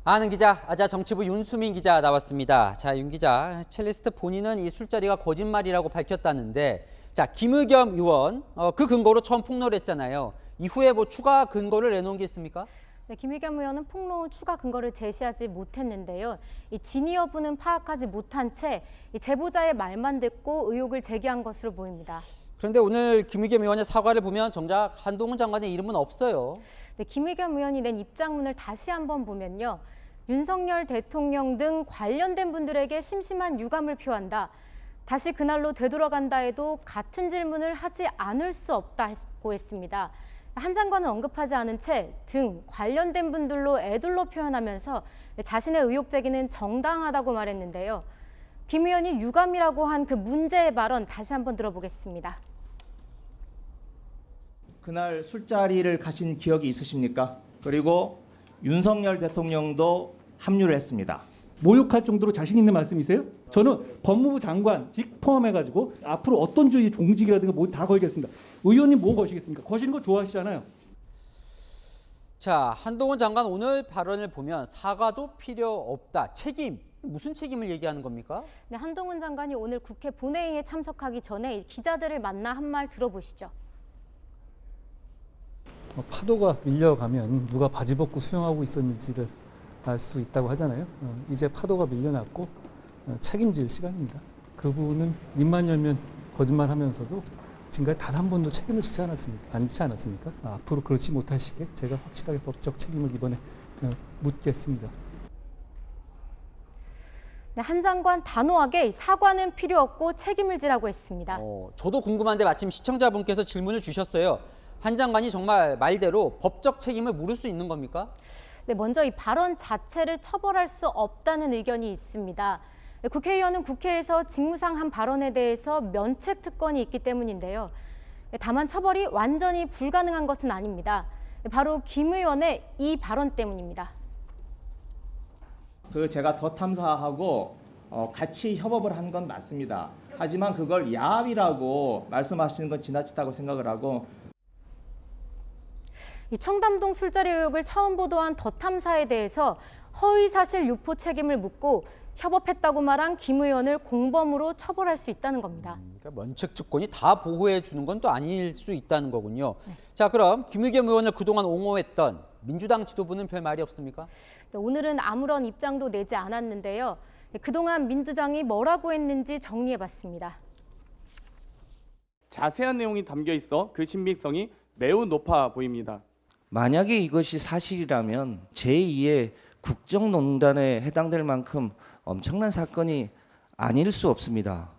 아는 기자, 정치부 윤수민 기자 나왔습니다. 자, 윤 기자, 첼리스트 본인은 이 술자리가 거짓말이라고 밝혔다는데, 자, 김의겸 의원 그 근거로 처음 폭로를 했잖아요. 이후에 뭐 추가 근거를 내놓은 게 있습니까? 네, 김의겸 의원은 폭로 후 추가 근거를 제시하지 못했는데요. 이 진위 여부는 파악하지 못한 채 제보자의 말만 듣고 의혹을 제기한 것으로 보입니다. 그런데 오늘 김의겸 의원의 사과를 보면 정작 한동훈 장관의 이름은 없어요. 네, 김의겸 의원이 낸 입장문을 다시 한번 보면요. 윤석열 대통령 등 관련된 분들에게 심심한 유감을 표한다. 다시 그날로 되돌아간다 해도 같은 질문을 하지 않을 수 없다고 했습니다. 한 장관은 언급하지 않은 채 등 관련된 분들로 애둘러 표현하면서 자신의 의혹 제기는 정당하다고 말했는데요. 김 의원이 유감이라고 한 그 문제의 발언 다시 한번 들어보겠습니다. 그날 술자리를 가신 기억이 있으십니까? 그리고 윤석열 대통령도 합류를 했습니다. 모욕할 정도로 자신 있는 말씀이세요? 저는 법무부 장관직 포함해가지고 앞으로 어떤 주의 종직이라든가 뭐 다 걸겠습니다. 의원님 뭐 거시겠습니까? 거시는 거 좋아하시잖아요. 자, 한동훈 장관 오늘 발언을 보면 사과도 필요 없다. 책임, 무슨 책임을 얘기하는 겁니까? 네, 한동훈 장관이 오늘 국회 본회의에 참석하기 전에 기자들을 만나 한 말 들어보시죠. 파도가 밀려가면 누가 바지 벗고 수영하고 있었는지를 알 수 있다고 하잖아요. 이제 파도가 밀려났고 책임질 시간입니다. 그분은 입만 열면 거짓말하면서도 지금까지 단 한 번도 책임을 지지 않았습니까? 앞으로 그렇지 못하시게 제가 확실하게 법적 책임을 이번에 묻겠습니다. 네, 한 장관 단호하게 사과는 필요 없고 책임을 지라고 했습니다. 저도 궁금한데 마침 시청자분께서 질문을 주셨어요. 한 장관이 정말 말대로 법적 책임을 물을 수 있는 겁니까? 네, 먼저 이 발언 자체를 처벌할 수 없다는 의견이 있습니다. 국회의원은 국회에서 직무상 한 발언에 대해서 면책 특권이 있기 때문인데요. 다만 처벌이 완전히 불가능한 것은 아닙니다. 바로 김 의원의 이 발언 때문입니다. 제가 더 탐사하고 같이 협업을 한 건 맞습니다. 하지만 그걸 야합이라고 말씀하시는 건 지나치다고 생각을 하고, 이 청담동 술자리 의혹을 처음 보도한 더 탐사에 대해서 허위사실 유포 책임을 묻고 협업했다고 말한 김 의원을 공범으로 처벌할 수 있다는 겁니다. 그러니까 면책 특권이 다 보호해 주는 건 또 아닐 수 있다는 거군요. 네. 자, 그럼 김의겸 의원을 그동안 옹호했던 민주당 지도부는 별 말이 없습니까? 네, 오늘은 아무런 입장도 내지 않았는데요. 그동안 민주당이 뭐라고 했는지 정리해봤습니다. 자세한 내용이 담겨 있어 그 신빙성이 매우 높아 보입니다. 만약에 이것이 사실이라면 제2의 국정농단에 해당될 만큼 엄청난 사건이 아닐 수 없습니다.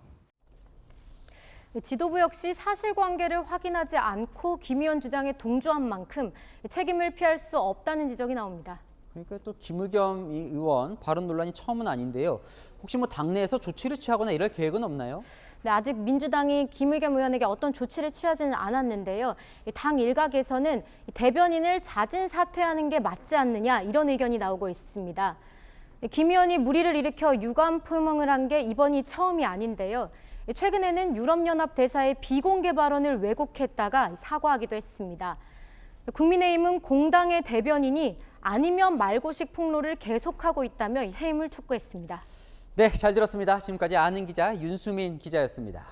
지도부 역시 사실관계를 확인하지 않고 김 의원 주장에 동조한 만큼 책임을 피할 수 없다는 지적이 나옵니다. 그러니까 또 김의겸 의원 발언 논란이 처음은 아닌데요. 혹시 뭐 당내에서 조치를 취하거나 이럴 계획은 없나요? 네, 아직 민주당이 김의겸 의원에게 어떤 조치를 취하지는 않았는데요. 당 일각에서는 대변인을 자진 사퇴하는 게 맞지 않느냐 이런 의견이 나오고 있습니다. 김 의원이 물의를 일으켜 유감 표명을 한 게 이번이 처음이 아닌데요. 최근에는 유럽연합 대사의 비공개 발언을 왜곡했다가 사과하기도 했습니다. 국민의힘은 공당의 대변인이 아니면 말고식 폭로를 계속하고 있다며 해임을 촉구했습니다. 네, 잘 들었습니다. 지금까지 아는 기자 윤수민 기자였습니다.